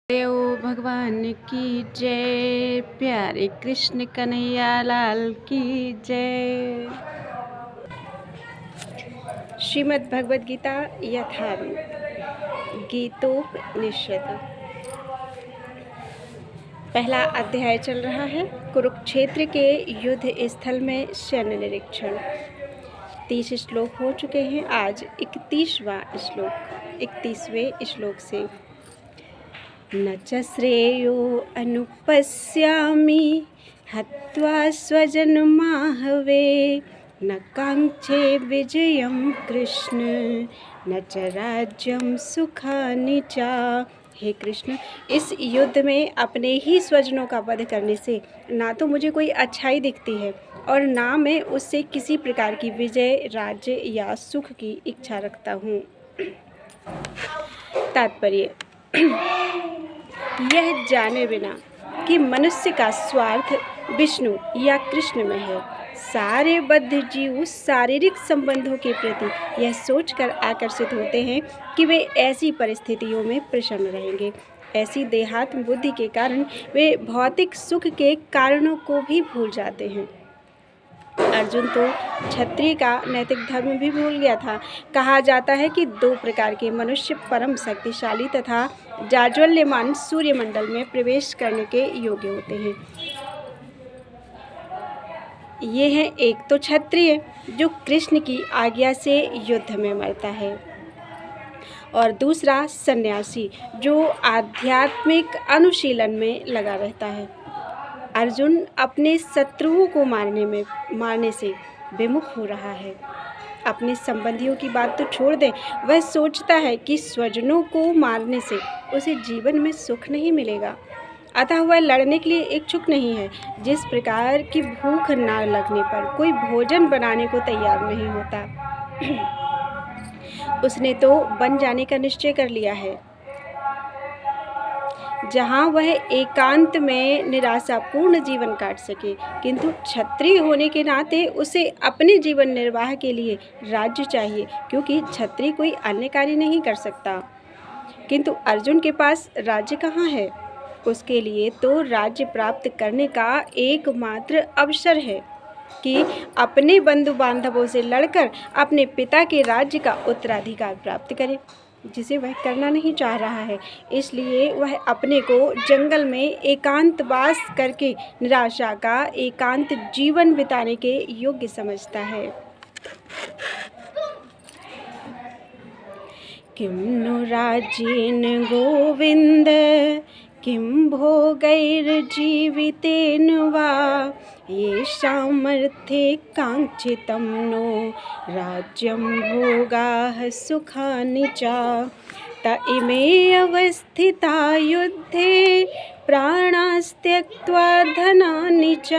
देव भगवान की जय। प्यारे कृष्ण कन्हैया लाल की जय। श्रीमद् भगवद गीता यथारूप गीतोपनिषद पहला अध्याय चल रहा है। कुरुक्षेत्र के युद्ध स्थल में सैन्य निरीक्षण। 30 श्लोक हो चुके हैं। आज 31वें श्लोक से। न च श्रेयो अनुपश्यामि हत्वा स्वजनमाहवे न कांक्षे विजयं कृष्ण न च राज्यं सुखानि च। हे कृष्ण, इस युद्ध में अपने ही स्वजनों का वध करने से ना तो मुझे कोई अच्छाई दिखती है और ना मैं उससे किसी प्रकार की विजय, राज्य या सुख की इच्छा रखता हूँ। तात्पर्य यह जाने बिना कि मनुष्य का स्वार्थ विष्णु या कृष्ण में है, सारे बद्ध जीव शारीरिक संबंधों के प्रति यह सोचकर आकर्षित होते हैं कि वे ऐसी परिस्थितियों में प्रसन्न रहेंगे। ऐसी देहात्म बुद्धि के कारण वे भौतिक सुख के कारणों को भी भूल जाते हैं। अर्जुन तो क्षत्रिय का नैतिक धर्म भी भूल गया था। कहा जाता है कि 2 प्रकार के मनुष्य परम शक्तिशाली तथा जाज्वल्यमान सूर्यमंडल में प्रवेश करने के योग्य होते हैं। ये है एक तो क्षत्रिय जो कृष्ण की आज्ञा से युद्ध में मरता है, और दूसरा सन्यासी जो आध्यात्मिक अनुशीलन में लगा रहता है। अर्जुन अपने शत्रुओं को मारने से विमुख हो रहा है। अपने संबंधियों की बात तो छोड़ दें, वह सोचता है कि स्वजनों को मारने से उसे जीवन में सुख नहीं मिलेगा, अतः वह लड़ने के लिए इच्छुक नहीं है। जिस प्रकार की भूख ना लगने पर कोई भोजन बनाने को तैयार नहीं होता, उसने तो बन जाने का निश्चय कर लिया है, जहाँ वह एकांत में निराशापूर्ण जीवन काट सके। किंतु क्षत्रिय होने के नाते उसे अपने जीवन निर्वाह के लिए राज्य चाहिए, क्योंकि क्षत्रिय कोई अन्य कार्य नहीं कर सकता। किंतु अर्जुन के पास राज्य कहाँ है? उसके लिए तो राज्य प्राप्त करने का एकमात्र अवसर है कि अपने बंधु बांधवों से लड़कर अपने पिता के राज्य का उत्तराधिकार प्राप्त करे, जिसे वह करना नहीं चाह रहा है। इसलिए वह अपने को जंगल में एकांतवास करके निराशा का एकांत जीवन बिताने के योग्य समझता है। किं नु राज्येन गोविंद किं भोगैर्जीवितेन वा येषामर्थे काङ्क्षितं नो राज्यं भोगाः सुखानि च। त इमे अवस्थिता युद्धे प्राणास्त्यक्त्वा धनानि च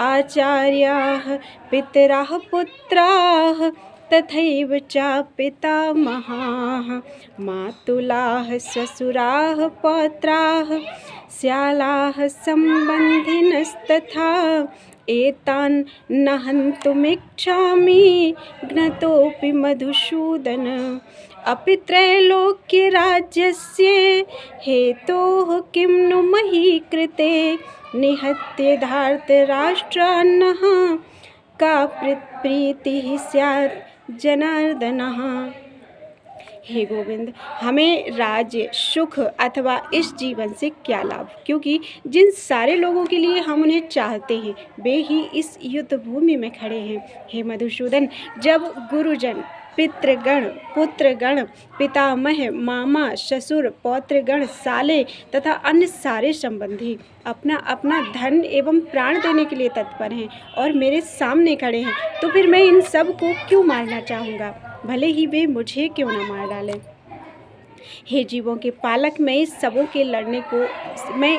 आचार्याः पितराः पुत्राः तथैव च पितामहाः मातुलाः श्वशुराः पौत्राः श्यालाः सम्बन्धिनस्तथा एतान् न हन्तुमिच्छामि घ्नतोऽपि मधुसूदन। अपि त्रैलोक्यराज्यस्य हेतोः किं नु मही कृते निहत्य धार्तराष्ट्रान्नः का प्रीतिः स्यात् जनार्दनः। हे गोविंद, हमें राज्य, सुख अथवा इस जीवन से क्या लाभ, क्योंकि जिन सारे लोगों के लिए हम उन्हें चाहते हैं वे ही इस युद्ध भूमि में खड़े हैं। हे मधुसूदन, जब गुरुजन, पितृगण, पुत्रगण, पितामह, मामा, ससुर, पौत्रगण, साले तथा अन्य सारे संबंधी अपना अपना धन एवं प्राण देने के लिए तत्पर हैं और मेरे सामने खड़े हैं, तो फिर मैं इन सब को क्यों मारना चाहूँगा, भले ही वे मुझे क्यों न मार डालें। हे जीवों के पालक, मैं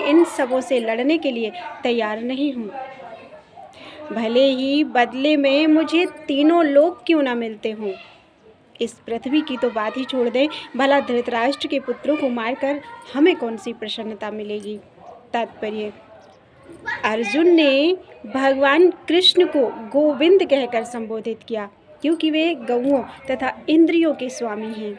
इन सबों से लड़ने के लिए तैयार नहीं हूँ, भले ही बदले में मुझे तीनों लोग क्यों न मिलते हों। इस पृथ्वी की तो बात ही छोड़ दें, भला धृतराष्ट्र के पुत्रों को मारकर हमें कौन सी प्रसन्नता मिलेगी। तात्पर्य, अर्जुन ने भगवान कृष्ण को गोविंद कहकर संबोधित किया, क्योंकि वे गौओं तथा इंद्रियों के स्वामी हैं।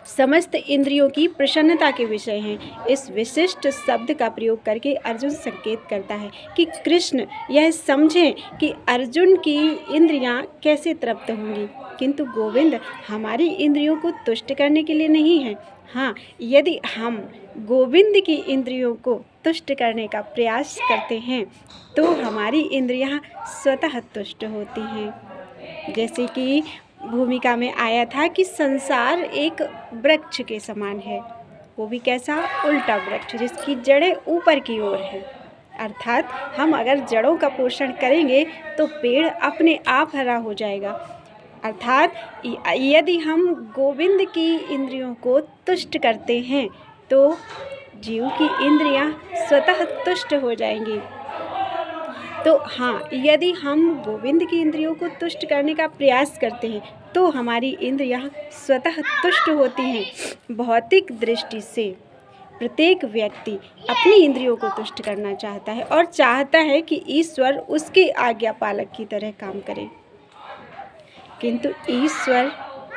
समस्त इंद्रियों की प्रसन्नता के विषय हैं। इस विशिष्ट शब्द का प्रयोग करके अर्जुन संकेत करता है कि कृष्ण यह समझें कि अर्जुन की इंद्रियां कैसे तृप्त होंगी, किंतु गोविंद हमारी इंद्रियों को तुष्ट करने के लिए नहीं है। हाँ, यदि हम गोविंद की इंद्रियों को तुष्ट करने का प्रयास करते हैं तो हमारी इंद्रियां स्वतः तुष्ट होती हैं। जैसे कि भूमिका में आया था कि संसार एक वृक्ष के समान है, वो भी कैसा, उल्टा वृक्ष जिसकी जड़ें ऊपर की ओर हैं। अर्थात हम अगर जड़ों का पोषण करेंगे तो पेड़ अपने आप हरा हो जाएगा। अर्थात यदि हम गोविंद की इंद्रियों को तुष्ट करते हैं तो जीव की इंद्रियां स्वतः तुष्ट हो जाएंगी। तो हाँ, यदि हम गोविंद की इंद्रियों को तुष्ट करने का प्रयास करते हैं तो हमारी इंद्रियां स्वतः तुष्ट होती हैं। भौतिक दृष्टि से प्रत्येक व्यक्ति अपनी इंद्रियों को तुष्ट करना चाहता है और चाहता है कि ईश्वर उसके आज्ञा पालक की तरह काम करे, किंतु ईश्वर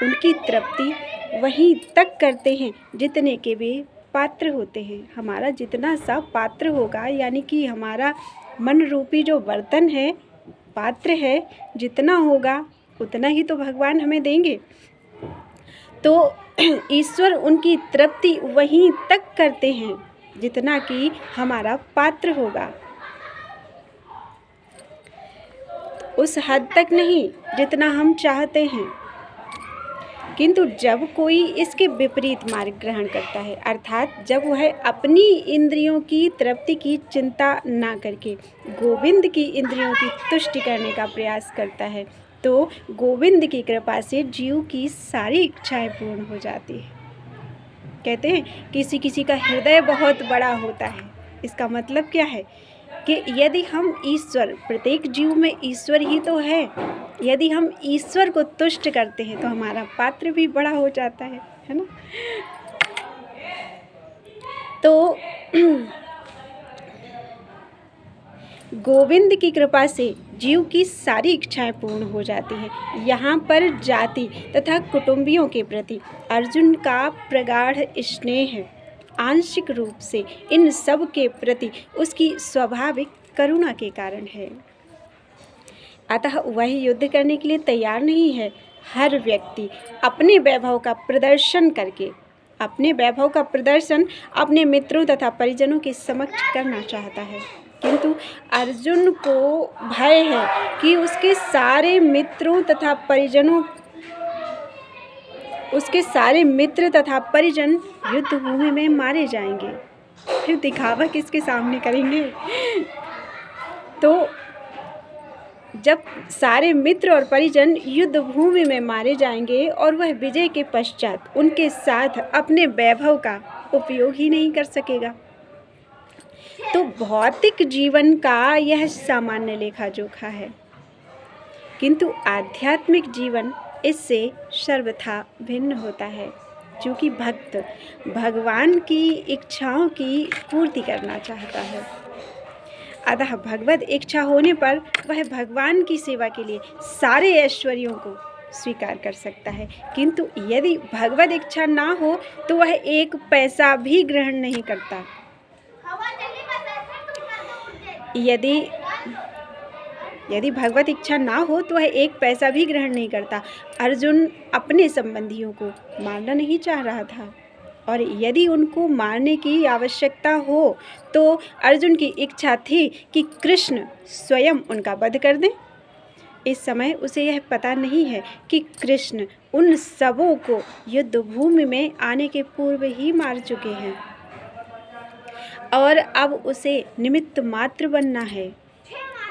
उनकी तृप्ति वहीं तक करते हैं जितने के वे पात्र होते हैं। हमारा जितना सा पात्र होगा, यानी कि हमारा मन रूपी जो बर्तन है, पात्र है, जितना होगा उतना ही तो भगवान हमें देंगे। तो ईश्वर उनकी तृप्ति वहीं तक करते हैं जितना कि हमारा पात्र होगा, उस हद तक नहीं जितना हम चाहते हैं। किंतु जब कोई इसके विपरीत मार्ग ग्रहण करता है, अर्थात जब वह अपनी इंद्रियों की तृप्ति की चिंता ना करके गोविंद की इंद्रियों की तुष्टि करने का प्रयास करता है, तो गोविंद की कृपा से जीव की सारी इच्छाएं पूर्ण हो जाती है। कहते हैं किसी किसी का हृदय बहुत बड़ा होता है। इसका मतलब क्या है कि यदि हम ईश्वर, प्रत्येक जीव में ईश्वर ही तो है, यदि हम ईश्वर को तुष्ट करते हैं तो हमारा पात्र भी बड़ा हो जाता है ना। तो गोविंद की कृपा से जीव की सारी इच्छाएं पूर्ण हो जाती हैं। यहाँ पर जाति तथा कुटुंबियों के प्रति अर्जुन का प्रगाढ़ स्नेह आंशिक रूप से इन सब के प्रति उसकी स्वाभाविक करुणा के कारण है। अतः वह युद्ध करने के लिए तैयार नहीं है। हर व्यक्ति अपने वैभव का प्रदर्शन करके, अपने वैभव का प्रदर्शन अपने मित्रों तथा परिजनों के समक्ष करना चाहता है, किंतु अर्जुन को भय है कि उसके सारे मित्र तथा परिजन युद्ध भूमि में मारे जाएंगे। फिर दिखावा किसके सामने करेंगे? तो जब सारे मित्र और परिजन युद्ध भूमि में मारे जाएंगे और वह विजय के पश्चात उनके साथ अपने वैभव का उपयोग ही नहीं कर सकेगा। तो भौतिक जीवन का यह सामान्य लेखा जोखा है, किंतु आध्यात्मिक जीवन इससे सर्वथा भिन्न होता है, क्योंकि भक्त भगवान की इच्छाओं की पूर्ति करना चाहता है। अतः भगवत इच्छा होने पर वह भगवान की सेवा के लिए सारे ऐश्वर्यों को स्वीकार कर सकता है, किंतु यदि भगवत इच्छा ना हो तो वह एक पैसा भी ग्रहण नहीं करता। यदि भगवत इच्छा ना हो तो वह एक पैसा भी ग्रहण नहीं करता। अर्जुन अपने संबंधियों को मारना नहीं चाह रहा था, और यदि उनको मारने की आवश्यकता हो तो अर्जुन की इच्छा थी कि कृष्ण स्वयं उनका वध कर दें। इस समय उसे यह पता नहीं है कि कृष्ण उन सबों को युद्ध भूमि में आने के पूर्व ही मार चुके हैं और अब उसे निमित्त मात्र बनना है।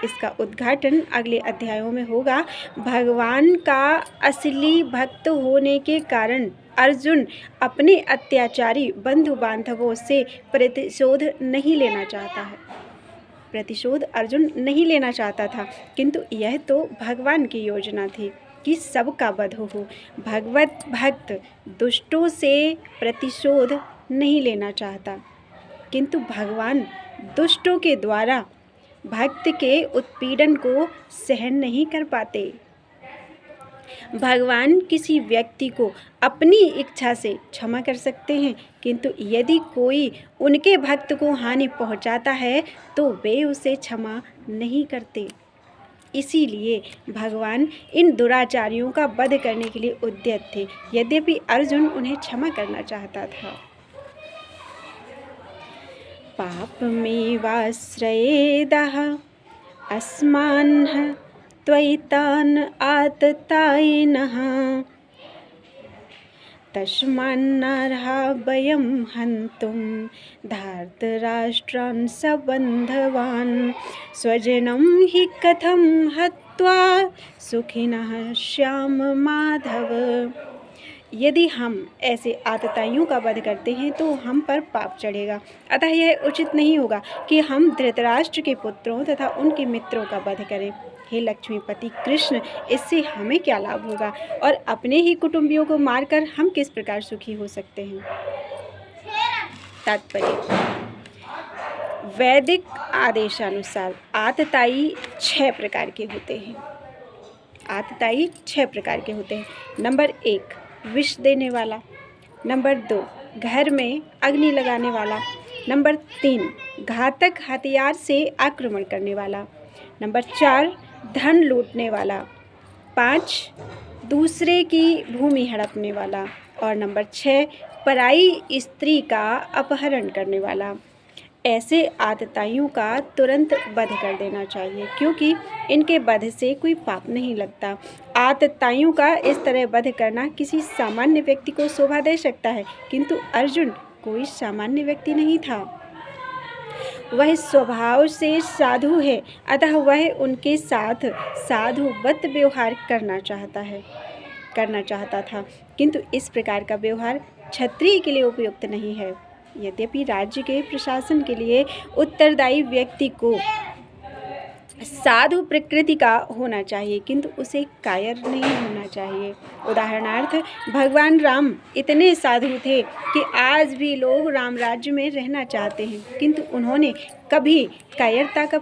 इसका उद्घाटन अगले अध्यायों में होगा। भगवान का असली भक्त होने के कारण अर्जुन अपने अत्याचारी बंधु बांधवों से प्रतिशोध नहीं लेना चाहता है। प्रतिशोध अर्जुन नहीं लेना चाहता था, किंतु यह तो भगवान की योजना थी कि सबका वध हो। भगवत भक्त दुष्टों से प्रतिशोध नहीं लेना चाहता, किंतु भगवान दुष्टों के द्वारा भक्त के उत्पीड़न को सहन नहीं कर पाते। भगवान किसी व्यक्ति को अपनी इच्छा से क्षमा कर सकते हैं, किंतु यदि कोई उनके भक्त को हानि पहुंचाता है तो वे उसे क्षमा नहीं करते। इसीलिए भगवान इन दुराचारियों का वध करने के लिए उद्यत थे, यद्यपि अर्जुन उन्हें क्षमा करना चाहता था। पापमेवाश्रयेदः अस्मान्ह त्वयि तान् आततायिनः तस्मान्नार्हा वयं हन्तुं धार्तराष्ट्रान् सबन्धवान् स्वजनं हि कथं हत्वा सुखिनः श्याम माधव। यदि हम ऐसे आतताइयों का वध करते हैं तो हम पर पाप चढ़ेगा, अतः यह उचित नहीं होगा कि हम धृतराष्ट्र के पुत्रों तथा उनके मित्रों का वध करें। हे लक्ष्मीपति कृष्ण, इससे हमें क्या लाभ होगा और अपने ही कुटुंबियों को मारकर हम किस प्रकार सुखी हो सकते हैं। तात्पर्य: वैदिक आदेशानुसार आतताई 6 प्रकार के होते हैं। आतताई 6 प्रकार के होते हैं। नंबर 1, विष देने वाला। नंबर 2, घर में अग्नि लगाने वाला। नंबर 3, घातक हथियार से आक्रमण करने वाला। नंबर 4, धन लूटने वाला। 5, दूसरे की भूमि हड़पने वाला। और नंबर 6, पराई स्त्री का अपहरण करने वाला। ऐसे आतताइयों का तुरंत वध कर देना चाहिए, क्योंकि इनके वध से कोई पाप नहीं लगता। आतताइयों का इस तरह वध करना किसी सामान्य व्यक्ति को शोभा दे सकता है, किंतु अर्जुन कोई सामान्य व्यक्ति नहीं था। वह स्वभाव से साधु है, अतः वह उनके साथ साधुवत व्यवहार करना चाहता था, किंतु इस प्रकार का व्यवहार क्षत्रिय के लिए उपयुक्त नहीं है। यद्यपि राज्य के प्रशासन के लिए उत्तरदायी व्यक्ति को साधु प्रकृति का होना चाहिए, किंतु उसे कायर नहीं होना चाहिए। उदाहरणार्थ, भगवान राम इतने साधु थे कि आज भी लोग राम राज्य में रहना चाहते हैं, किंतु उन्होंने कभी कायरता का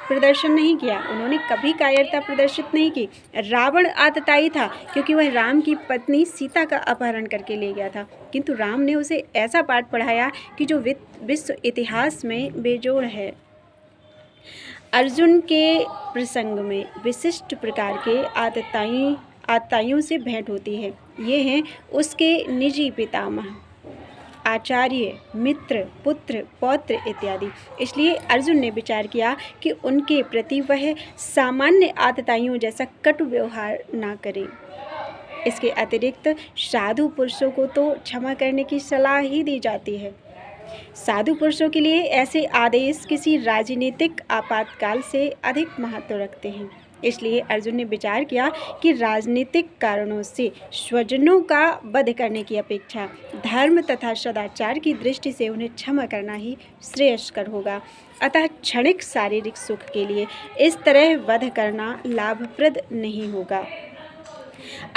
प्रदर्शन नहीं किया। उन्होंने कभी कायरता प्रदर्शित नहीं की। रावण आतताई था, क्योंकि वह राम की पत्नी सीता का अपहरण करके ले गया था, किंतु राम ने उसे ऐसा पाठ पढ़ाया कि जो विश्व इतिहास में बेजोड़ है। अर्जुन के प्रसंग में विशिष्ट प्रकार के आतताइयों से भेंट होती है। ये हैं उसके निजी पितामह, आचार्य, मित्र, पुत्र, पौत्र इत्यादि। इसलिए अर्जुन ने विचार किया कि उनके प्रति वह सामान्य आतताइयों जैसा कटु व्यवहार ना करे। इसके अतिरिक्त साधु पुरुषों को तो क्षमा करने की सलाह ही दी जाती है। साधु पुरुषों के लिए ऐसे आदेश किसी राजनीतिक आपातकाल से अधिक महत्व रखते हैं। इसलिए अर्जुन ने विचार किया कि राजनीतिक कारणों से स्वजनों का वध करने की अपेक्षा धर्म तथा सदाचार की दृष्टि से उन्हें क्षमा करना ही श्रेयस्कर होगा। अतः क्षणिक शारीरिक सुख के लिए इस तरह वध करना लाभप्रद नहीं होगा।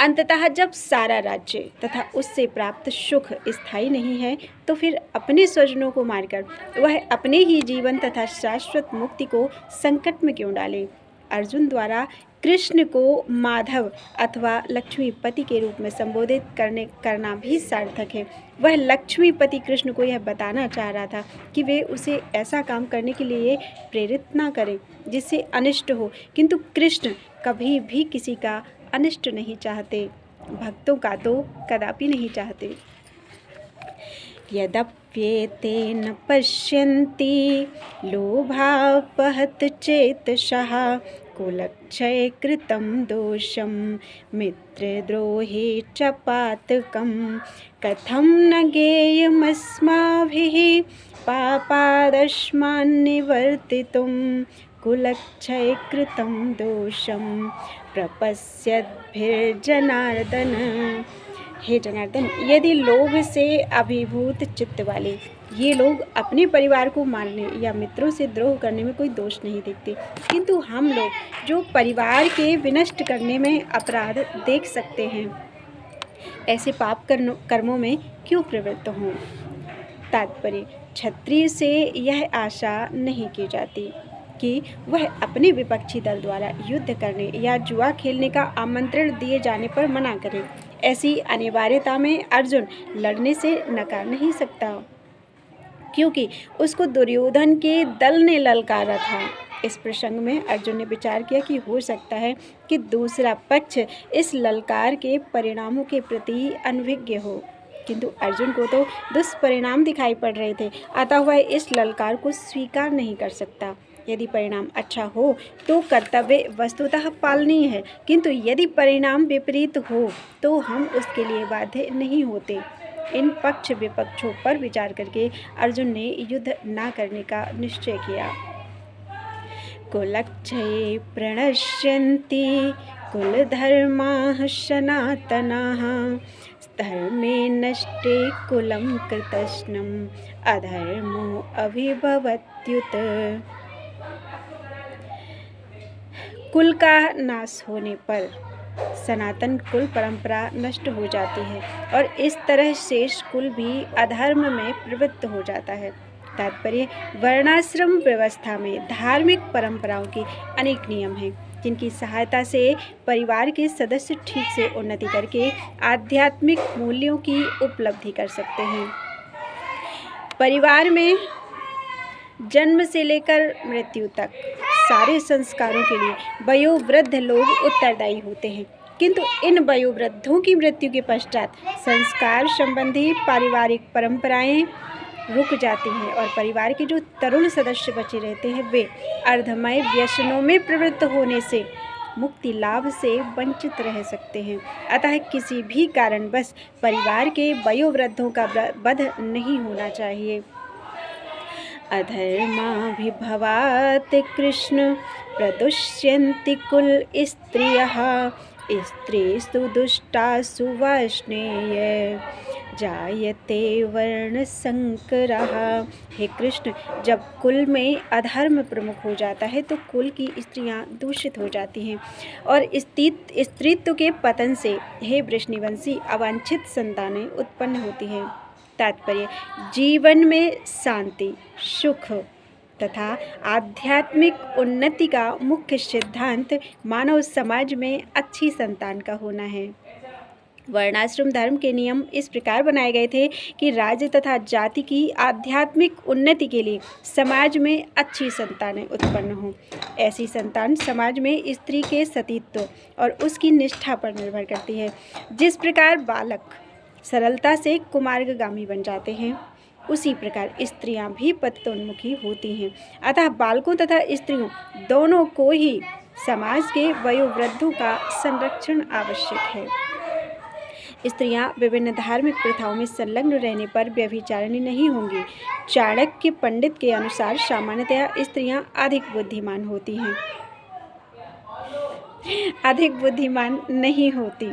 अंततः जब सारा राज्य तथा उससे प्राप्त सुख स्थायी नहीं है, तो फिर अपने स्वजनों को मारकर वह अपने ही जीवन तथा शाश्वत मुक्ति को संकट में क्यों डाले। अर्जुन द्वारा कृष्ण को माधव अथवा लक्ष्मीपति के रूप में संबोधित करना भी सार्थक है। वह लक्ष्मीपति कृष्ण को यह बताना चाह रहा था कि वे उसे ऐसा काम करने के लिए प्रेरित ना करें जिससे अनिष्ट हो, किंतु कृष्ण कभी भी किसी का अनिष्ट नहीं चाहते, भक्तों का तो कदापि नहीं चाहते। यद्यप्येते न पश्यन्ति लोभापहत चेतसः कुलक्षय कृतं दोषं मित्रद्रोहे च पातकं कथं न ज्ञेयमस्माभिः पापादस्मान् निवर्तितुं कुलक्षय कृतं दोषं प्रपश्यद्भिर्जनार्दन। हे जनार्दन, यदि लोभ से अभिभूत चित्त वाले ये लोग अपने परिवार को मारने या मित्रों से द्रोह करने में कोई दोष नहीं देखते, किंतु हम लोग जो परिवार के विनष्ट करने में अपराध देख सकते हैं, ऐसे पाप कर्मों में क्यों प्रवृत्त हों। तात्पर्य: क्षत्रिय से यह आशा नहीं की जाती कि वह अपने विपक्षी दल द्वारा युद्ध करने या जुआ खेलने का आमंत्रण दिए जाने पर मना करे। ऐसी अनिवार्यता में अर्जुन लड़ने से नकार नहीं सकता, क्योंकि उसको दुर्योधन के दल ने ललकारा था। इस प्रसंग में अर्जुन ने विचार किया कि हो सकता है कि दूसरा पक्ष इस ललकार के परिणामों के प्रति अनभिज्ञ हो, किंतु अर्जुन को तो दुष्परिणाम दिखाई पड़ रहे थे, अतः वह इस ललकार को स्वीकार नहीं कर सकता। यदि परिणाम अच्छा हो तो कर्तव्य वस्तुतः पालनीय है, किंतु यदि परिणाम विपरीत हो तो हम उसके लिए बाध्य नहीं होते। इन पक्ष विपक्षों पर विचार करके अर्जुन ने युद्ध न करने का निश्चय किया। कुलक्षये प्रणश्यन्ति कुलधर्माः सनातनाः धर्मे नष्टे कुलं कृतस्नम् अधर्मो अभिभवत्युत। कुल का नाश होने पर सनातन कुल परंपरा नष्ट हो जाती है और इस तरह शेष कुल भी अधर्म में प्रवृत्त हो जाता है। तात्पर्य, वर्णाश्रम व्यवस्था में धार्मिक परंपराओं के अनेक नियम हैं, जिनकी सहायता से परिवार के सदस्य ठीक से उन्नति करके आध्यात्मिक मूल्यों की उपलब्धि कर सकते हैं। परिवार में जन्म से लेकर मृत्यु तक सारे संस्कारों के लिए वयोवृद्ध लोग उत्तरदायी होते हैं, किंतु इन वयोवृद्धों की मृत्यु के पश्चात संस्कार संबंधी पारिवारिक परंपराएं रुक जाती हैं और परिवार के जो तरुण सदस्य बचे रहते हैं वे अर्धमय व्यसनों में प्रवृत्त होने से मुक्ति लाभ से वंचित रह सकते हैं। अतः किसी भी कारणवश परिवार के वयोवृद्धों का वध नहीं होना चाहिए। अधर्माभिभवात् कृष्ण प्रदुष्यन्ति कुल स्त्रियः स्त्रीषु दुष्टासु वार्ष्णेय जायते वर्ण संकरः। हे कृष्ण, जब कुल में अधर्म प्रमुख हो जाता है तो कुल की स्त्रियां दूषित हो जाती हैं और स्त्रीत्व के पतन से हे वृष्णिवंशी अवांछित संतानें उत्पन्न होती हैं। तात्पर्य, जीवन में शांति, सुख तथा आध्यात्मिक उन्नति का मुख्य सिद्धांत मानव समाज में अच्छी संतान का होना है। वर्णाश्रम धर्म के नियम इस प्रकार बनाए गए थे कि राज्य तथा जाति की आध्यात्मिक उन्नति के लिए समाज में अच्छी संतानें उत्पन्न हों। ऐसी संतान समाज में स्त्री के सतीत्व और उसकी निष्ठा पर निर्भर करती है। जिस प्रकार बालक सरलता से कुमार्गगामी बन जाते हैं, उसी प्रकार स्त्रियां भी पतितोन्मुखी होती हैं। अतः बालकों तथा स्त्रियों दोनों को ही समाज के वयोवृद्धों का संरक्षण आवश्यक है। स्त्रियां विभिन्न धार्मिक प्रथाओं में संलग्न रहने पर व्यभिचारिणी नहीं होंगी। चाणक्य पंडित के अनुसार सामान्यतया स्त्रियां अधिक बुद्धिमान नहीं होती,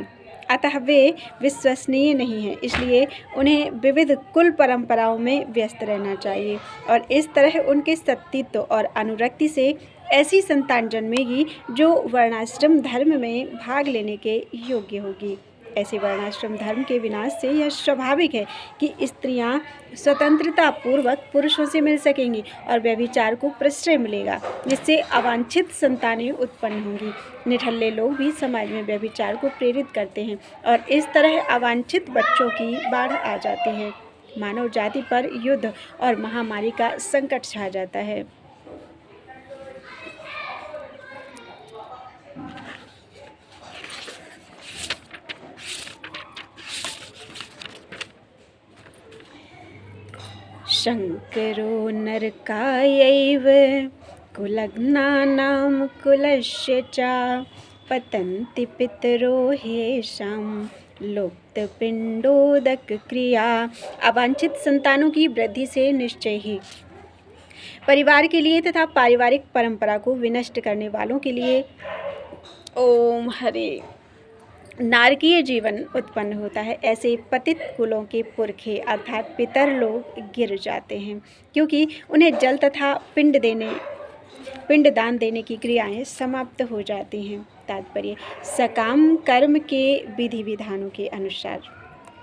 अतः वे विश्वसनीय नहीं हैं, इसलिए उन्हें विविध कुल परंपराओं में व्यस्त रहना चाहिए और इस तरह उनके सतीत्व और अनुरक्ति से ऐसी संतान जन्मेगी जो वर्णाश्रम धर्म में भाग लेने के योग्य होगी। ऐसे वर्णाश्रम धर्म के विनाश से यह स्वाभाविक है कि स्त्रियां स्वतंत्रता पूर्वक पुरुषों से मिल सकेंगी और व्यभिचार को प्रश्रय मिलेगा, जिससे अवांछित संतानें उत्पन्न होंगी। निठल्ले लोग भी समाज में व्यभिचार को प्रेरित करते हैं और इस तरह अवांछित बच्चों की बाढ़ आ जाती है। मानव जाति पर युद्ध और महामारी का संकट छा जाता है। शंकरो नरकायैव कुलग्नानां कुलस्य च पतन्ति पितरो हेषां लुप्तपिण्डोदक क्रिया। अवांछित संतानों की वृद्धि से निश्चय ही परिवार के लिए तथा पारिवारिक परंपरा को विनष्ट करने वालों के लिए ओम हरे नारकीय जीवन उत्पन्न होता है। ऐसे पतित कुलों के पुरखे अर्थात पितर लोग गिर जाते हैं, क्योंकि उन्हें जल तथा पिंडदान देने की क्रियाएं समाप्त हो जाती हैं। तात्पर्य, सकाम कर्म के विधि विधानों के अनुसार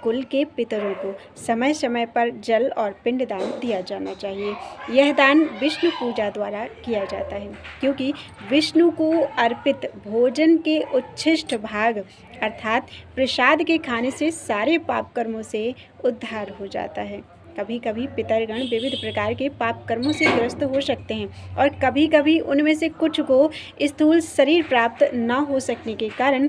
कुल के पितरों को समय समय पर जल और पिंडदान दिया जाना चाहिए। यह दान विष्णु पूजा द्वारा किया जाता है, क्योंकि विष्णु को अर्पित भोजन के उच्छिष्ट भाग अर्थात प्रसाद के खाने से सारे पाप कर्मों से उद्धार हो जाता है। कभी कभी पितरगण विविध प्रकार के पाप कर्मों से ग्रस्त हो सकते हैं और कभी कभी उनमें से कुछ को स्थूल शरीर प्राप्त न हो सकने के कारण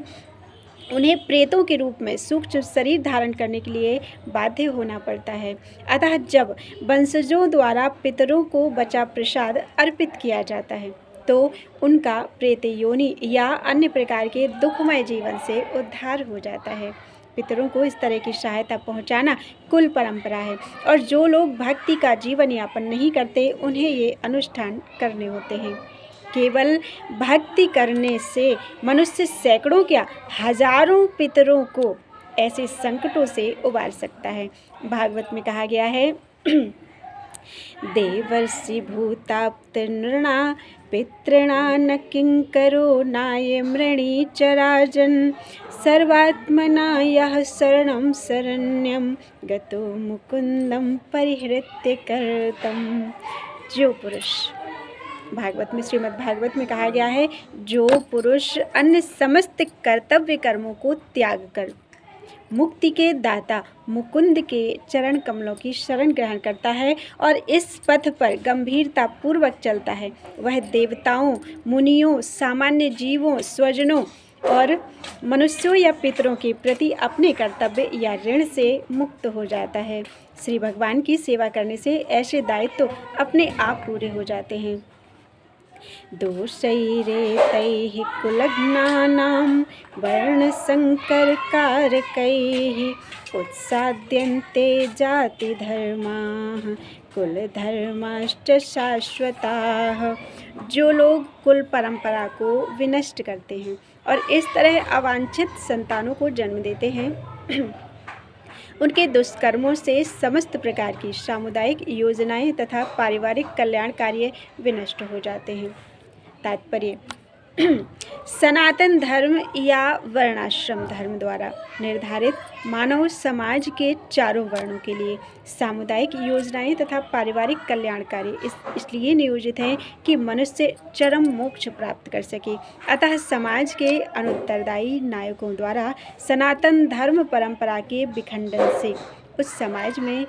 उन्हें प्रेतों के रूप में सूक्ष्म शरीर धारण करने के लिए बाध्य होना पड़ता है। अतः जब वंशजों द्वारा पितरों को बचा प्रसाद अर्पित किया जाता है तो उनका प्रेत योनि या अन्य प्रकार के दुखमय जीवन से उद्धार हो जाता है। पितरों को इस तरह की सहायता पहुंचाना कुल परंपरा है और जो लोग भक्ति का जीवन यापन नहीं करते उन्हें ये अनुष्ठान करने होते हैं। केवल भक्ति करने से मनुष्य सैकड़ों क्या हजारों पितरों को ऐसे संकटों से उबार सकता है। भागवत में कहा गया है देवर्षि भूताप्त नृणा पितृणा न किंकरो नाय मृणी चराजन सर्वात्मना यः शरणं शरण्यं गतो मुकुंदम परिहृत्य कर्तम। जो पुरुष भागवत में श्रीमद् भागवत में कहा गया है जो पुरुष अन्य समस्त कर्तव्य कर्मों को त्याग कर मुक्ति के दाता मुकुंद के चरण कमलों की शरण ग्रहण करता है और इस पथ पर गंभीरता पूर्वक चलता है, वह देवताओं, मुनियों, सामान्य जीवों, स्वजनों और मनुष्यों या पितरों के प्रति अपने कर्तव्य या ऋण से मुक्त हो जाता है। श्री भगवान की सेवा करने से ऐसे दायित्व तो अपने आप पूरे हो जाते हैं। दोषैरेतैः कुलघ्नानां वर्णसंकरकारकैः उत्साद्यन्ते जातिधर्माः कुलधर्माश्च शाश्वताः। जो लोग कुल परंपरा को विनष्ट करते हैं और इस तरह अवांछित संतानों को जन्म देते हैं उनके दुष्कर्मों से समस्त प्रकार की सामुदायिक योजनाएं तथा पारिवारिक कल्याण कार्य विनष्ट हो जाते हैं। तात्पर्य सनातन धर्म या वर्णाश्रम धर्म द्वारा निर्धारित मानव समाज के चारों वर्णों के लिए सामुदायिक योजनाएं तथा पारिवारिक कल्याण कार्य इसलिए नियोजित हैं कि मनुष्य चरम मोक्ष प्राप्त कर सके। अतः समाज के अनुत्तरदायी नायकों द्वारा सनातन धर्म परंपरा के विखंडन से उस समाज में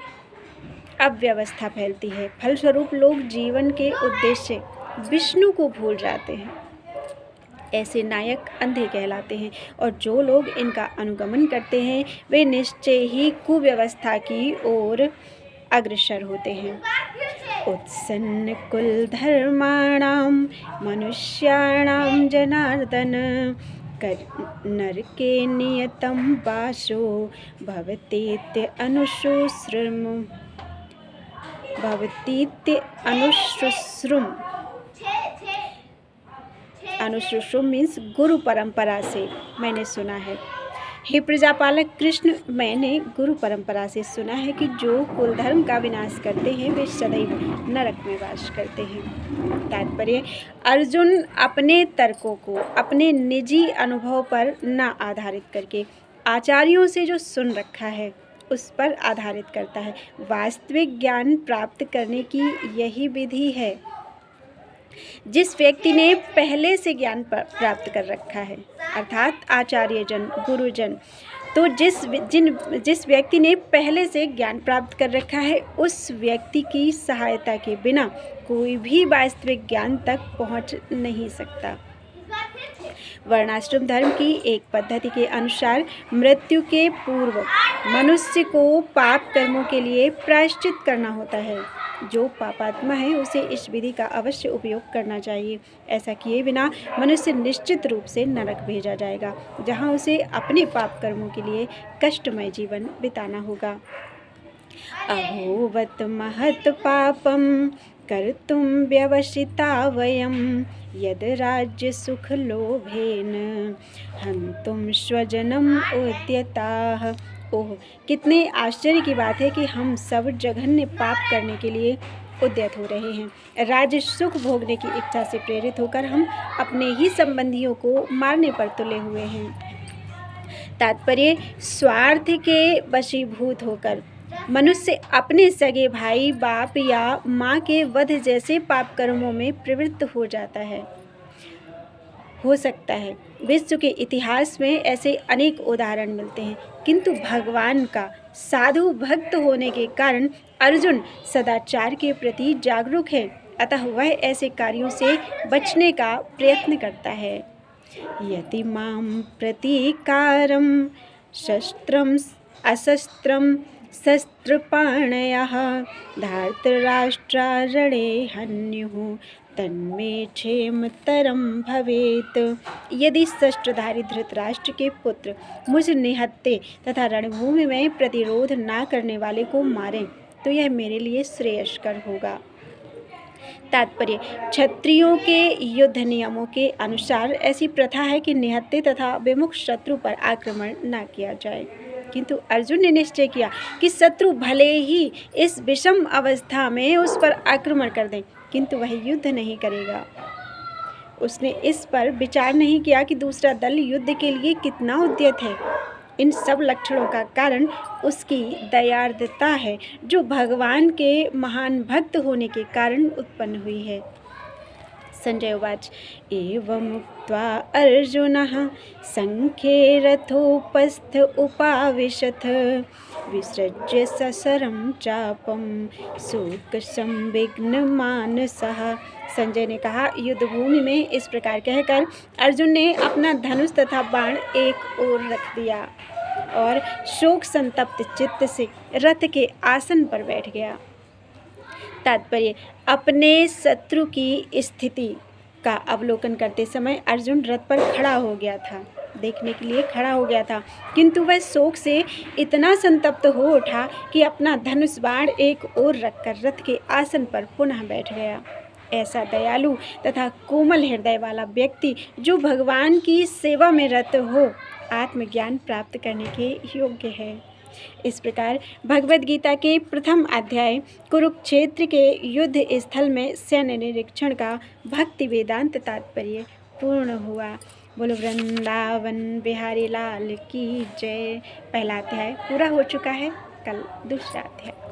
अव्यवस्था फैलती है। फलस्वरूप लोग जीवन के उद्देश्य विष्णु को भूल जाते हैं। ऐसे नायक अंधे कहलाते हैं और जो लोग इनका अनुगमन करते हैं वे निश्चय ही कुव्यवस्था की ओर अग्रसर होते हैं। उत्सन्न कुल धर्माणां मनुष्याणां जनार्दन नरके नियतं वासो भवतीत्य अनुश्रुश्रुम मीन्स गुरु परंपरा से मैंने सुना है। हे प्रजापालक कृष्ण, मैंने गुरु परंपरा से सुना है कि जो कुल धर्म का विनाश करते हैं वे सदैव नरक में वास करते हैं। तात्पर्य अर्जुन अपने तर्कों को अपने निजी अनुभव पर न आधारित करके आचार्यों से जो सुन रखा है उस पर आधारित करता है। वास्तविक ज्ञान प्राप्त करने की यही विधि है। जिस व्यक्ति ने पहले से ज्ञान प्राप्त कर रखा है अर्थात आचार्यजन, गुरुजन, तो जिस व्यक्ति ने पहले से ज्ञान प्राप्त कर रखा है उस व्यक्ति की सहायता के बिना कोई भी वास्तविक ज्ञान तक पहुंच नहीं सकता। वर्णाश्रम धर्म की एक पद्धति के अनुसार मृत्यु के पूर्व मनुष्य को पाप कर्मों के लिए प्रायश्चित करना होता है। जो पापात्मा है उसे इस विधि का अवश्य उपयोग करना चाहिए। ऐसा किए बिना मनुष्य निश्चित रूप से नरक भेजा जाएगा, जहां उसे अपने पाप कर्मों के लिए कष्टमय जीवन बिताना होगा। अहोवत महत पापम कर्तुम व्यवसिता वयम यद राज्य सुख लोभेन हंतुम स्वजनम उद्यताः। ओह, कितने आश्चर्य की बात है कि हम सब जघन्य पाप करने के लिए उद्यत हो रहे हैं। राज्य सुख भोगने की इच्छा से प्रेरित होकर हम अपने ही संबंधियों को मारने पर तुले हुए हैं। तात्पर्य, स्वार्थ के वशीभूत होकर मनुष्य अपने सगे भाई, बाप या माँ के वध जैसे पाप कर्मों में प्रवृत्त हो सकता है। विश्व के इतिहास में ऐसे अनेक उदाहरण मिलते हैं, किंतु भगवान का साधु भक्त होने के कारण अर्जुन सदाचार के प्रति जागरूक है, अतः वह ऐसे कार्यों से बचने का प्रयत्न करता है। यदि मां प्रतीकारं शस्त्रं अशस्त्रं शस्त्रपाणयः धार्तराष्ट्रारणे हन्युः तन्मे क्षेमतरं भवेत्। यदि शस्त्रधारी धृतराष्ट्र के पुत्र मुझ निहत्थे तथा रणभूमि में प्रतिरोध न करने वाले को मारें तो यह मेरे लिए श्रेयस्कर होगा। तात्पर्य, क्षत्रियों के युद्ध नियमों के अनुसार ऐसी प्रथा है कि निहत्थे तथा विमुख शत्रु पर आक्रमण न किया जाए, किंतु अर्जुन ने निश्चय किया कि शत्रु भले ही इस विषम अवस्था में उस पर आक्रमण कर दें, किंतु वह युद्ध नहीं करेगा। उसने इस पर विचार नहीं किया कि दूसरा दल युद्ध के लिए कितना उद्यत है। इन सब लक्षणों का कारण उसकी दयार्द्रता है, जो भगवान के महान भक्त होने के कारण उत्पन्न हुई है। संजय उवाच, एवमुक्त्वा अर्जुनः संख्ये रथोपस्थ उपाविशत् विसृज्य सशरं चापं शोकसंविघ्नमानसः। संजय ने कहा, युद्धभूमि में इस प्रकार कहकर अर्जुन ने अपना धनुष तथा बाण एक ओर रख दिया और शोक संतप्त चित्त से रथ के आसन पर बैठ गया। तात्पर्य, अपने शत्रु की स्थिति का अवलोकन करते समय अर्जुन रथ पर खड़ा हो गया था, देखने के लिए खड़ा हो गया था, किंतु वह शोक से इतना संतप्त हो उठा कि अपना धनुष बाण एक ओर रखकर रथ के आसन पर पुनः बैठ गया। ऐसा दयालु तथा कोमल हृदय वाला व्यक्ति जो भगवान की सेवा में रत हो, आत्मज्ञान प्राप्त करने के योग्य है। इस प्रकार भगवद गीता के प्रथम अध्याय कुरुक्षेत्र के युद्ध स्थल में सैन्य निरीक्षण का भक्ति वेदांत तात्पर्य पूर्ण हुआ। बोलो वृंदावन बिहारी लाल की जय। पहला अध्याय पूरा हो चुका है, कल दूसरा अध्याय।